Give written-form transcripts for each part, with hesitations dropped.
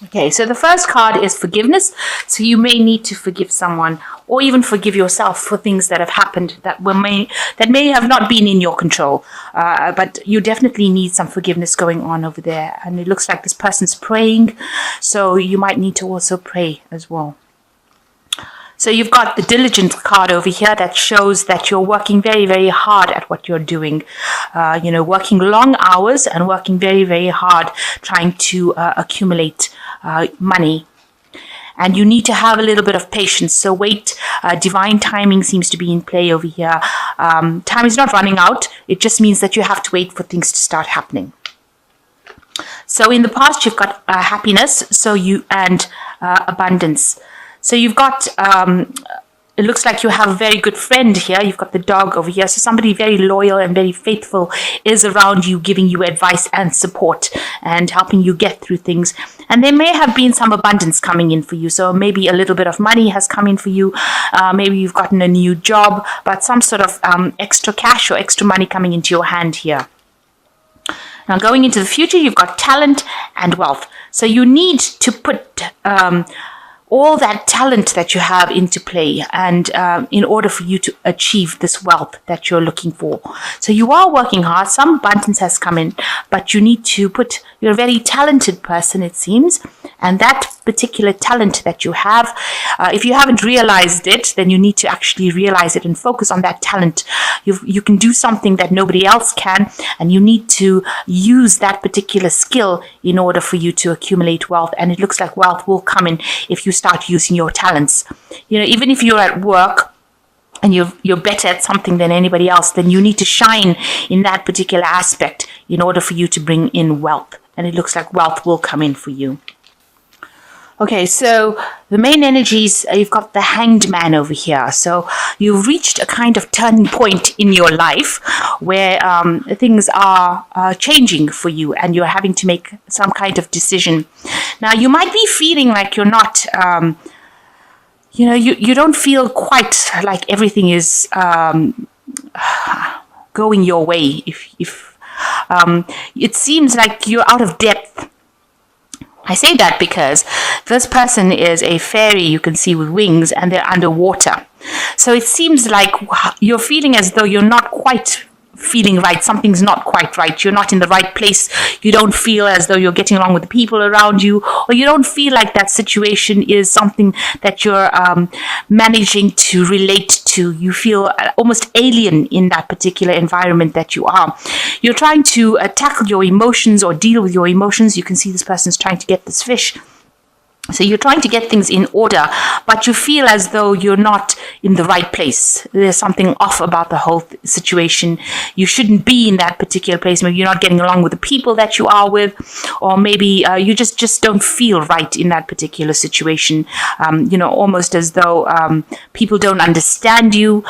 Okay, so the first card is forgiveness. So you may need to forgive someone, or even forgive yourself for things that have happened that may have not been in your control. But you definitely need some forgiveness going on over there. And it looks like this person's praying, so you might need to also pray as well. So you've got the diligent card over here that shows that you're working very, very hard at what you're doing. Working long hours and working very, very hard trying to accumulate money. And you need to have a little bit of patience. So wait, divine timing seems to be in play over here. Time is not running out. It just means that you have to wait for things to start happening. So in the past, you've got happiness, and abundance. So you've got, it looks like you have a very good friend here. You've got the dog over here. So somebody very loyal and very faithful is around you, giving you advice and support and helping you get through things. And there may have been some abundance coming in for you. So maybe a little bit of money has come in for you. Maybe you've gotten a new job, but some sort of extra cash or extra money coming into your hand here. Now going into the future, you've got talent and wealth. So you need to put all that talent that you have into play, and in order for you to achieve this wealth that you're looking for. So you are working hard. Some abundance has come in, but you need to you're a very talented person, it seems, and that particular talent that you have, if you haven't realized it, then you need to actually realize it and focus on that talent. You can do something that nobody else can, and you need to use that particular skill in order for you to accumulate wealth. And it looks like wealth will come in if you start using your talents. Even if you're at work and you're better at something than anybody else, then you need to shine in that particular aspect in order for you to bring in wealth. And it looks like wealth will come in for you. Okay, so the main energies, you've got the Hanged Man over here. So you've reached a kind of turning point in your life where things are changing for you and you're having to make some kind of decision. Now, you might be feeling like you're not, you don't feel quite like everything is going your way. If it seems like you're out of depth. I say that because this person is a fairy you can see with wings, and they're underwater. So it seems like you're feeling as though you're not quite feeling right. Something's not quite right. You're not in the right place. You don't feel as though you're getting along with the people around you, or you don't feel like that situation is something that you're managing to relate to. You feel almost alien in that particular environment that you are. You're trying to tackle your emotions or deal with your emotions. You can see this person's trying to get this fish. So you're trying to get things in order, but you feel as though you're not in the right place. There's something off about the whole situation. You shouldn't be in that particular place. Maybe you're not getting along with the people that you are with, or maybe you just don't feel right in that particular situation. Almost as though people don't understand you.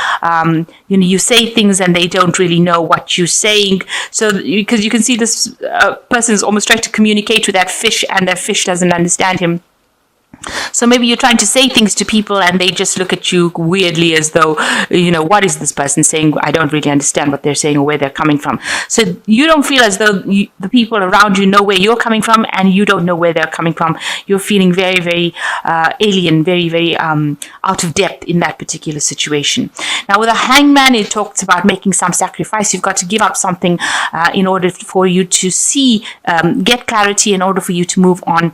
You say things and they don't really know what you're saying. So because you can see this person is almost trying to communicate with that fish, and that fish doesn't understand him. So maybe you're trying to say things to people and they just look at you weirdly as though, what is this person saying? I don't really understand what they're saying or where they're coming from. So you don't feel as though the people around you know where you're coming from, and you don't know where they're coming from. You're feeling very, very alien, very, very out of depth in that particular situation. Now, with a hangman, it talks about making some sacrifice. You've got to give up something in order for you to see, get clarity, in order for you to move on.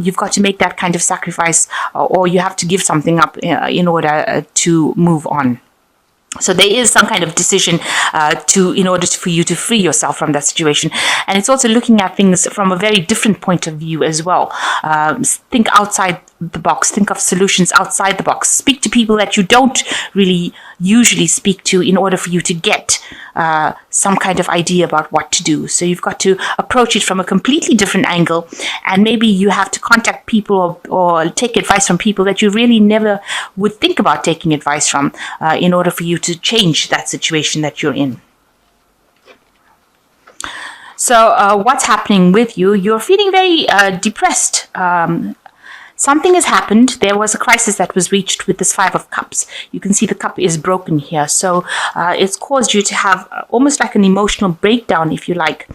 You've got to make that kind of sacrifice, or you have to give something up in order to move on. So there is some kind of decision in order for you to free yourself from that situation. And it's also looking at things from a very different point of view as well. Think outside the box. Think of solutions outside the box. Speak to people that you don't really usually speak to in order for you to get some kind of idea about what to do. So you've got to approach it from a completely different angle, and maybe you have to contact people or take advice from people that you really never would think about taking advice from in order for you to change that situation that you're in. So what's happening with you? You're feeling very depressed. something has happened. There was a crisis that was reached with this Five of Cups. You can see the cup is broken here. So it's caused you to have almost like an emotional breakdown, if you like.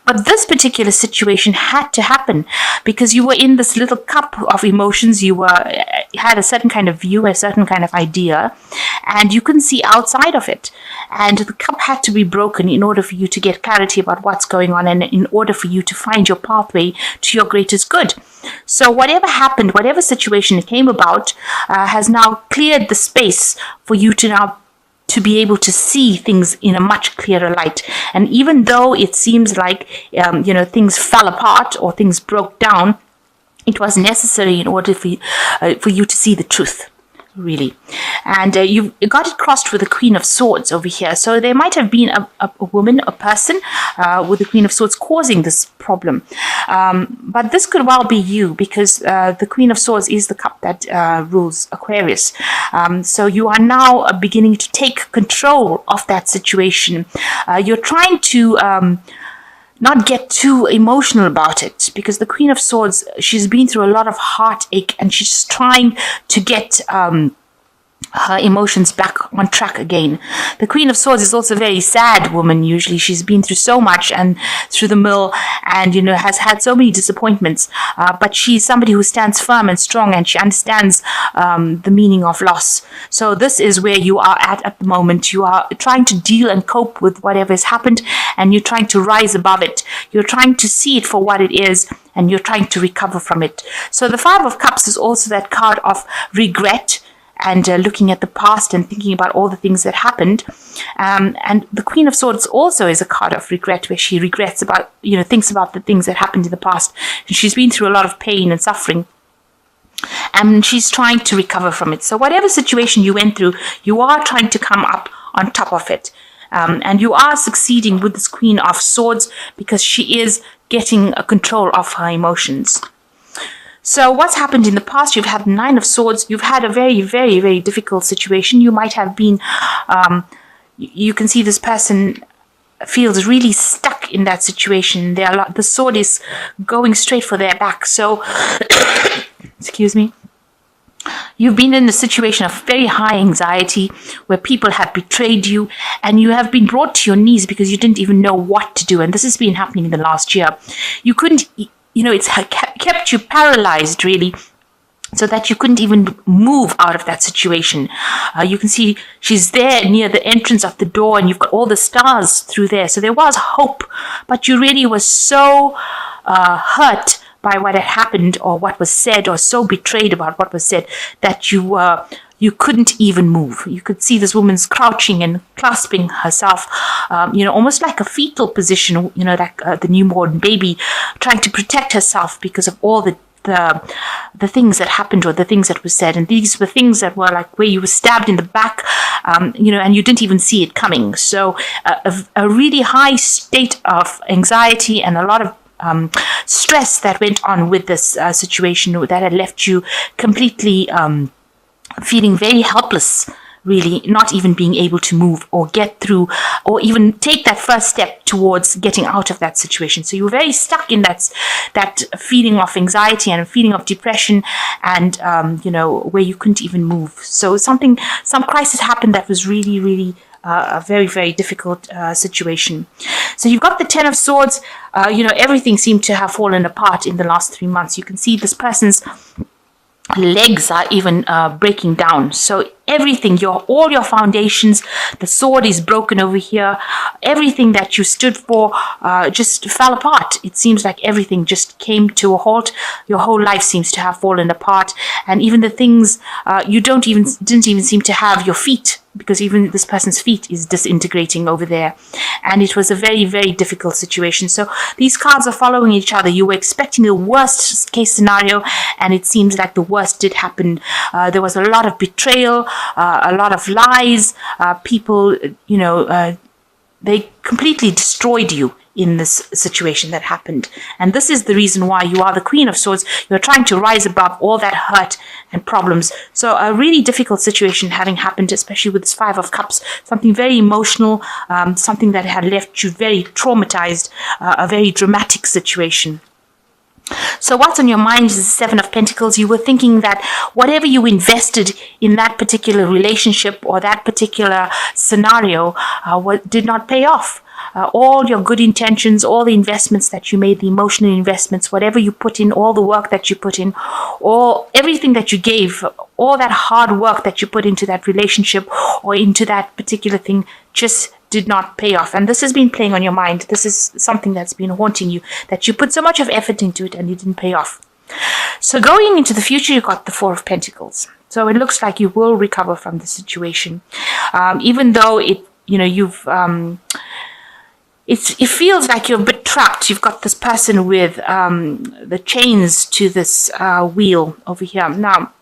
But this particular situation had to happen because you were in this little cup of emotions. You had a certain kind of view, a certain kind of idea, and you couldn't see outside of it. And the cup had to be broken in order for you to get clarity about what's going on and in order for you to find your pathway to your greatest good. So whatever happened, whatever situation came about, has now cleared the space for you to now to be able to see things in a much clearer light. And even though it seems like things fell apart or things broke down, it was necessary in order for you to see the truth, really. And you've got it crossed with the Queen of Swords over here. So there might have been a woman, a person with the Queen of Swords causing this problem. But this could well be you, because the Queen of Swords is the cup that rules Aquarius. So you are now beginning to take control of that situation. You're trying to not get too emotional about it, because the Queen of Swords, she's been through a lot of heartache and she's trying to get her emotions back on track again. The Queen of Swords is also a very sad woman. Usually she's been through so much and through the mill and has had so many disappointments, but she's somebody who stands firm and strong, and she understands the meaning of loss. So this is where you are at the moment. You are trying to deal and cope with whatever has happened, and you're trying to rise above it. You're trying to see it for what it is, and you're trying to recover from it. So the Five of Cups is also that card of regret and looking at the past and thinking about all the things that happened. And the Queen of Swords also is a card of regret, where she regrets about, thinks about the things that happened in the past. And she's been through a lot of pain and suffering, and she's trying to recover from it. So whatever situation you went through, you are trying to come up on top of it. And you are succeeding with this Queen of Swords because she is getting a control of her emotions. So what's happened in the past? You've had Nine of Swords. You've had a very, very, very difficult situation. You might have been, you can see this person feels really stuck in that situation. The sword is going straight for their back. So, excuse me. You've been in a situation of very high anxiety where people have betrayed you and you have been brought to your knees because you didn't even know what to do. And this has been happening in the last year. You couldn't, it's kept you paralyzed, really, so that you couldn't even move out of that situation. You can see she's there near the entrance of the door, and you've got all the stars through there. So there was hope, but you really was so hurt by what had happened or what was said, or so betrayed about what was said, that you couldn't even move. You could see this woman's crouching and clasping herself, almost like a fetal position, like the newborn baby, trying to protect herself because of all the things that happened or the things that were said. And these were things that were like where you were stabbed in the back, and you didn't even see it coming. So a really high state of anxiety and a lot of stress that went on with this situation that had left you completely feeling very helpless, really, not even being able to move or get through or even take that first step towards getting out of that situation. So you were very stuck in that feeling of anxiety and a feeling of depression, and where you couldn't even move. So some crisis happened that was really, really a very, very difficult situation. So you've got the Ten of Swords. Everything seemed to have fallen apart in the last 3 months. You can see this person's legs are even breaking down. So everything, all your foundations, the sword is broken over here. Everything that you stood for just fell apart. It seems like everything just came to a halt. Your whole life seems to have fallen apart, and even the things you didn't even seem to have your feet, because even this person's feet is disintegrating over there. And it was a very, very difficult situation. So these cards are following each other. You were expecting the worst case scenario, and it seems like the worst did happen. There was a lot of betrayal, a lot of lies. People, they completely destroyed you in this situation that happened. And this is the reason why you are the Queen of Swords. You're trying to rise above all that hurt and problems. So a really difficult situation having happened, especially with this Five of Cups, something very emotional, something that had left you very traumatized, a very dramatic situation. So what's on your mind is the Seven of Pentacles. You were thinking that whatever you invested in that particular relationship or that particular scenario did not pay off. All your good intentions, all the investments that you made, the emotional investments, whatever you put in, all the work that you put in, all everything that you gave, all that hard work that you put into that relationship or into that particular thing just did not pay off. And this has been playing on your mind. This is something that's been haunting you, that you put so much of effort into it and it didn't pay off. So going into the future, you got the Four of Pentacles. So it looks like you will recover from the situation, even though it feels like you're a bit trapped. You've got this person with the chains to this wheel over here. Now,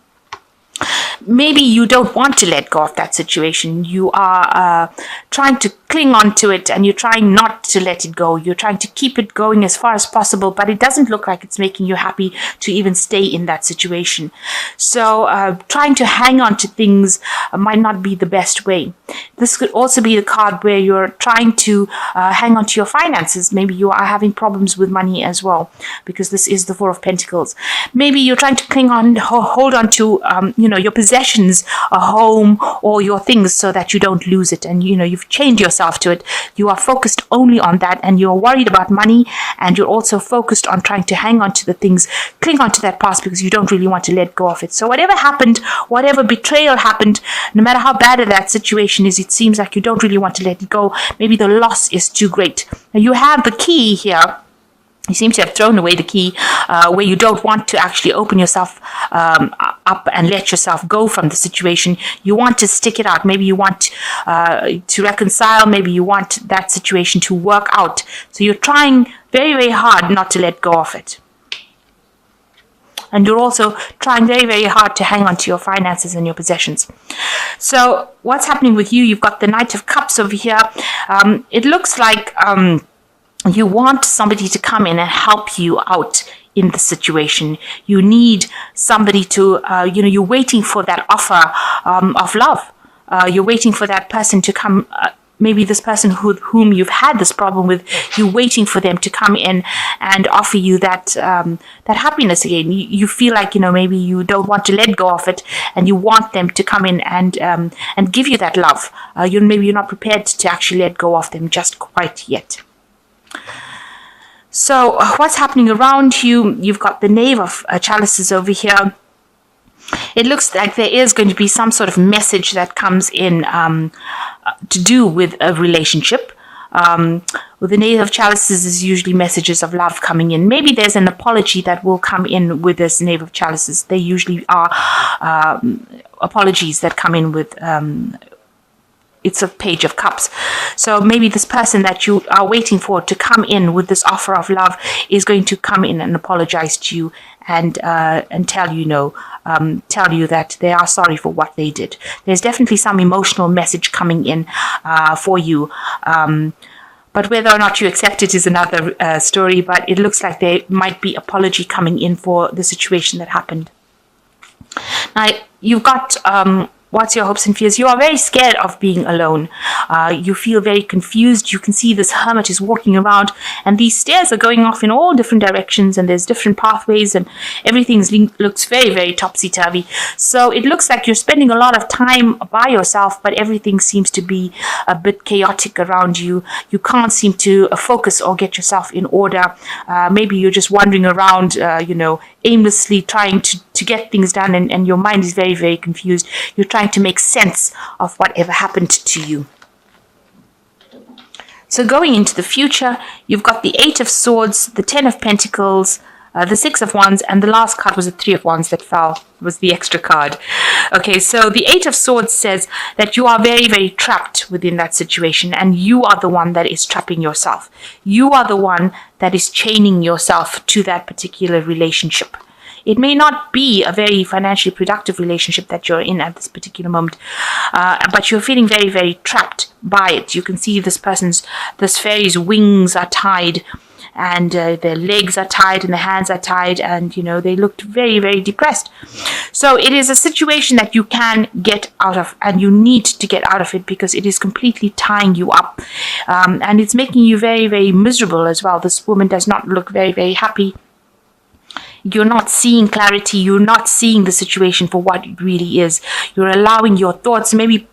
maybe you don't want to let go of that situation. You are trying to cling on to it and you're trying not to let it go. You're trying to keep it going as far as possible, but it doesn't look like it's making you happy to even stay in that situation. So trying to hang on to things might not be the best way. This could also be the card where you're trying to hang on to your finances. Maybe you are having problems with money as well, because this is the Four of Pentacles. Maybe you're trying to cling on, hold on to, your possessions, a home, or your things so that you don't lose it. And, you've chained yourself to it. You are focused only on that and you're worried about money, and you're also focused on trying to hang on to the things, cling on to that past because you don't really want to let go of it. So whatever happened, whatever betrayal happened, no matter how bad that situation is, it seems like you don't really want to let it go. Maybe the loss is too great. Now you have the key here. You seem to have thrown away the key where you don't want to actually open yourself up and let yourself go from the situation. You want to stick it out. Maybe you want to reconcile. Maybe you want that situation to work out. So you're trying very, very hard not to let go of it. And you're also trying very, very hard to hang on to your finances and your possessions. So what's happening with you? You've got the Knight of Cups over here. It looks like you want somebody to come in and help you out in the situation. You need somebody to, you're waiting for that offer of love. You're waiting for that person to come. Maybe this person whom you've had this problem with, you're waiting for them to come in and offer you that happiness again. You feel like, maybe you don't want to let go of it, and you want them to come in and give you that love. Maybe you're not prepared to actually let go of them just quite yet. So what's happening around you? You've got the Knave of Chalices over here. It looks like there is going to be some sort of message that comes in to do with a relationship. With the Knave of Chalices is usually messages of love coming in. Maybe there's an apology that will come in with this Knave of Chalices. They usually are apologies that come in with it's a Page of Cups. So maybe this person that you are waiting for to come in with this offer of love is going to come in and apologize to you and tell you that they are sorry for what they did. There's definitely some emotional message coming in for you. But whether or not you accept it is another story. But it looks like there might be apology coming in for the situation that happened. Now, you've got what's your hopes and fears? You are very scared of being alone. You feel very confused. You can see this hermit is walking around, and these stairs are going off in all different directions, and there's different pathways, and everything looks very, very topsy-turvy. So it looks like you're spending a lot of time by yourself, but everything seems to be a bit chaotic around you. You can't seem to focus or get yourself in order. Maybe you're just wandering around, aimlessly trying to get things done, and your mind is very, very confused. You're trying to make sense of whatever happened to you. So going into the future, you've got the Eight of Swords, the Ten of Pentacles, the Six of Wands, and the last card was the Three of Wands that fell, was the extra card. Okay, so the Eight of Swords says that you are very, very trapped within that situation, and you are the one that is trapping yourself. You are the one that is chaining yourself to that particular relationship. It may not be a very financially productive relationship that you're in at this particular moment, but you're feeling very, very trapped by it. You can see this fairy's wings are tied, and their legs are tied, and their hands are tied, and, they looked very, very depressed. So it is a situation that you can get out of, and you need to get out of it because it is completely tying you up, and it's making you very, very miserable as well. This woman does not look very, very happy. You're not seeing clarity. You're not seeing the situation for what it really is. You're allowing your thoughts, maybe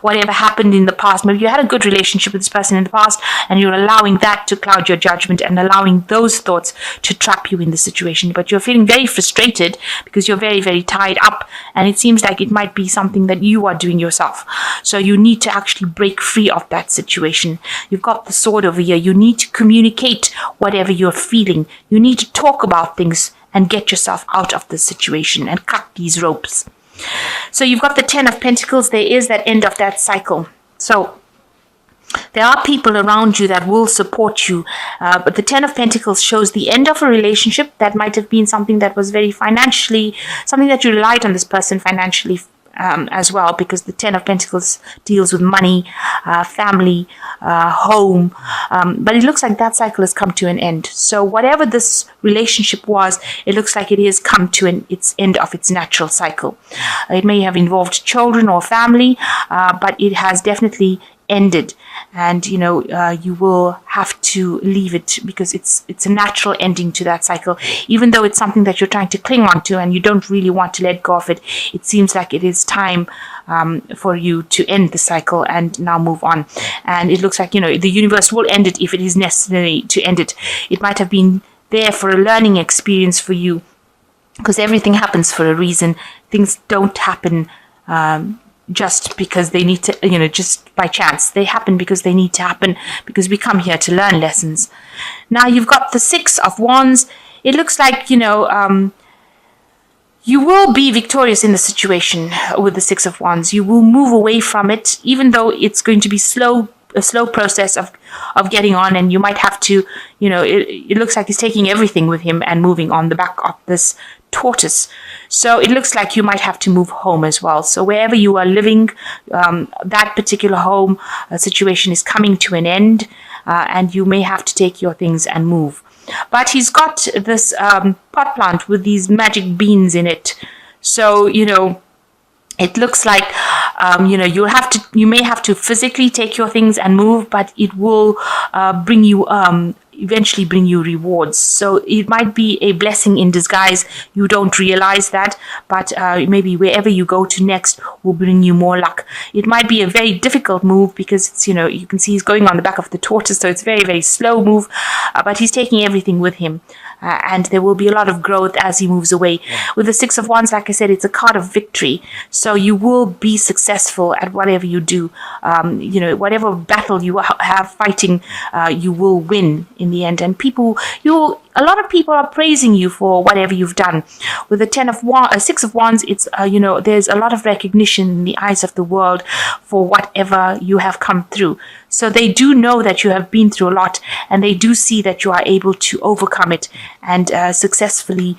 whatever happened in the past. Maybe you had a good relationship with this person in the past, and you're allowing that to cloud your judgment and allowing those thoughts to trap you in the situation. But you're feeling very frustrated because you're very, very tied up, and it seems like it might be something that you are doing yourself. So you need to actually break free of that situation. You've got the sword over here. You need to communicate whatever you're feeling. You need to talk about things and get yourself out of the situation and cut these ropes. So you've got the 10 of Pentacles. There is that end of that cycle. So there are people around you that will support you. But the 10 of Pentacles shows the end of a relationship. That might have been something that was very financially, something that you relied on this person financially as well, because the 10 of Pentacles deals with money, family, home. But it looks like that cycle has come to an end. So whatever this relationship was, it looks like it has come to its end of its natural cycle. It may have involved children or family, but it has definitely ended, and you will have to leave it because it's a natural ending to that cycle. Even though it's something that you're trying to cling on to and you don't really want to let go of it, it seems like it is time for you to end the cycle and now move on. And it looks like the universe will end it if it is necessary to end it. It might have been there for a learning experience for you, because everything happens for a reason. Things don't happen just because they need to, just by chance. They happen because they need to happen, because we come here to learn lessons. Now you've got the 6 of Wands. It looks like, you will be victorious in the situation with the 6 of Wands. You will move away from it, even though it's going to be a slow process of getting on, and you might have to, it looks like he's taking everything with him and moving on the back of this tortoise. So it looks like you might have to move home as well. So wherever you are living, that particular home situation is coming to an end, and you may have to take your things and move. But he's got this pot plant with these magic beans in it. So, it looks like, you may have to physically take your things and move, but it will eventually bring you rewards. So it might be a blessing in disguise. You don't realize that, but maybe wherever you go to next will bring you more luck. It might be a very difficult move because it's, you can see he's going on the back of the tortoise, so it's a very, very slow move, but he's taking everything with him. And there will be a lot of growth as he moves away. With the 6 of Wands, like I said, it's a card of victory. So you will be successful at whatever you do. Whatever battle you have fighting, you will win in the end. And a lot of people are praising you for whatever you've done. With the 6 of Wands, it's there's a lot of recognition in the eyes of the world for whatever you have come through. So they do know that you have been through a lot, and they do see that you are able to overcome it and successfully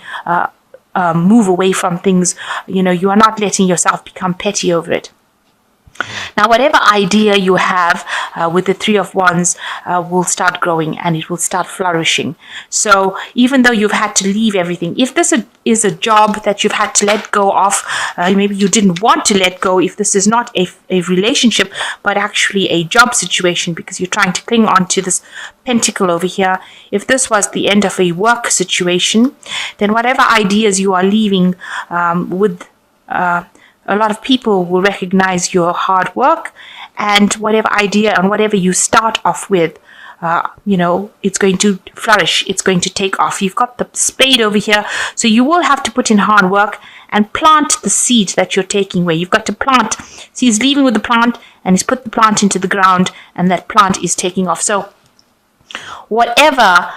move away from things. You are not letting yourself become petty over it. Now, whatever idea you have with the 3 of Wands will start growing, and it will start flourishing. So even though you've had to leave everything, if this is a job that you've had to let go of, maybe you didn't want to let go, if this is not a relationship, but actually a job situation, because you're trying to cling on to this pentacle over here, if this was the end of a work situation, then whatever ideas you are leaving with a lot of people will recognize your hard work, and whatever idea and whatever you start off with, it's going to flourish. It's going to take off. You've got the spade over here, so you will have to put in hard work and plant the seed that you're taking away. You've got to plant. See, he's leaving with the plant, and he's put the plant into the ground, and that plant is taking off. So whatever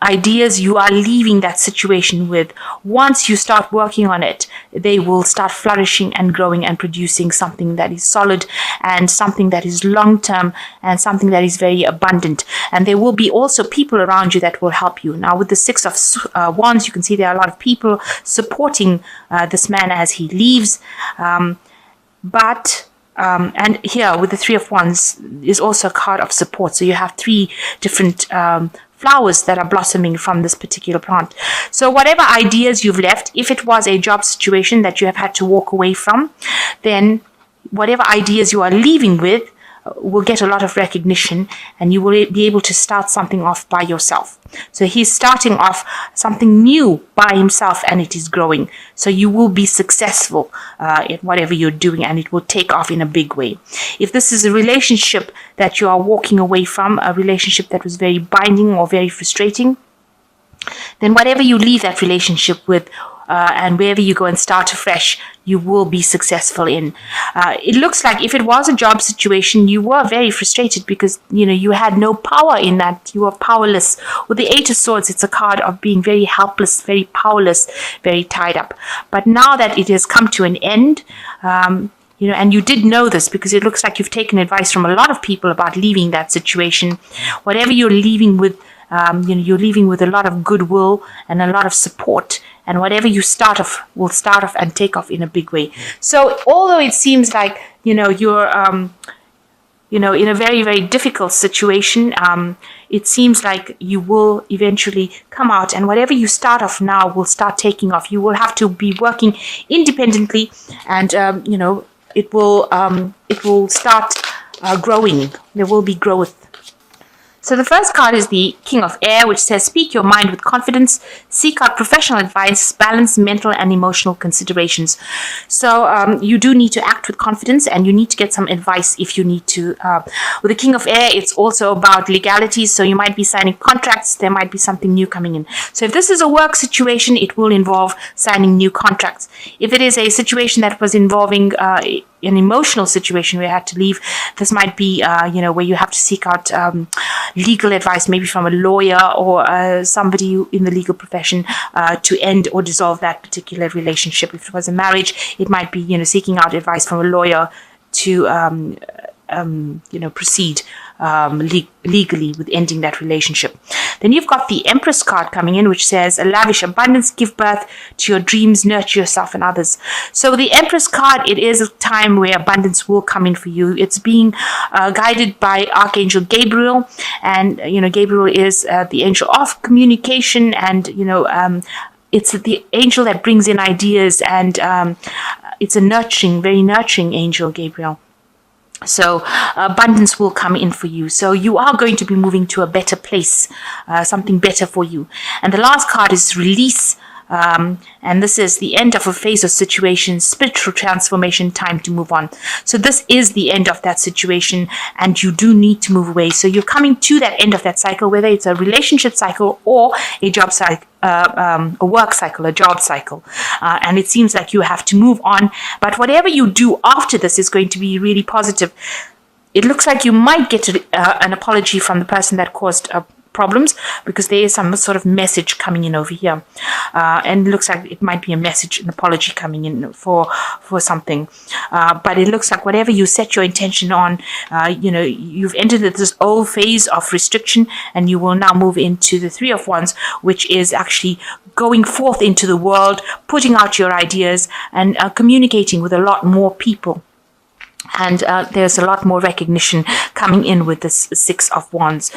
ideas you are leaving that situation with, once you start working on it, they will start flourishing and growing and producing something that is solid and something that is long-term and something that is very abundant. And there will be also people around you that will help you. Now, with the 6 of Wands, you can see there are a lot of people supporting this man as he leaves. And here with the 3 of Wands is also a card of support. So you have 3 different flowers that are blossoming from this particular plant. So whatever ideas you've left, if it was a job situation that you have had to walk away from, then whatever ideas you are leaving with will get a lot of recognition, and you will be able to start something off by yourself. So he's starting off something new by himself, and it is growing. So you will be successful in whatever you're doing, and it will take off in a big way. If this is a relationship that you are walking away from, a relationship that was very binding or very frustrating, then whatever you leave that relationship with, and wherever you go and start afresh, you will be successful in. It looks like if it was a job situation, you were very frustrated because, you had no power in that. You were powerless. With the Eight of Swords, it's a card of being very helpless, very powerless, very tied up. But now that it has come to an end, and you did know this because it looks like you've taken advice from a lot of people about leaving that situation. Whatever you're leaving with, you're leaving with a lot of goodwill and a lot of support. And whatever you start off will start off and take off in a big way. So although it seems like, you're, in a very, very difficult situation, it seems like you will eventually come out, and whatever you start off now will start taking off. You will have to be working independently, and, it will start growing. There will be growth. So the first card is the King of Air, which says, speak your mind with confidence, seek out professional advice, balance mental and emotional considerations. So you do need to act with confidence, and you need to get some advice if you need to. With the King of Air, it's also about legalities. So you might be signing contracts. There might be something new coming in. So if this is a work situation, it will involve signing new contracts. If it is a situation that was involving an emotional situation where you had to leave, this might be, where you have to seek out legal advice, maybe from a lawyer or somebody in the legal profession to end or dissolve that particular relationship. If it was a marriage, it might be, seeking out advice from a lawyer to, proceed legally with ending that relationship. Then you've got the Empress card coming in, which says, a lavish abundance, give birth to your dreams, nurture yourself and others. So the Empress card, it is a time where abundance will come in for you. It's being guided by Archangel Gabriel, and Gabriel is the angel of communication, and it's the angel that brings in ideas, and it's a very nurturing angel, Gabriel. So abundance will come in for you. So you are going to be moving to a better place, something better for you. And the last card is release. And this is the end of a phase of situation, spiritual transformation, time to move on. So this is the end of that situation, and you do need to move away. So you're coming to that end of that cycle, whether it's a relationship cycle or a job cycle, a work cycle, a job cycle. And it seems like you have to move on. But whatever you do after this is going to be really positive. It looks like you might get an apology from the person that caused problems, because there is some sort of message coming in over here, and it looks like it might be a message, an apology coming in for something, but it looks like whatever you set your intention on, you've entered this old phase of restriction, and you will now move into the Three of Wands, which is actually going forth into the world, putting out your ideas, and communicating with a lot more people. And there's a lot more recognition coming in with this Six of Wands.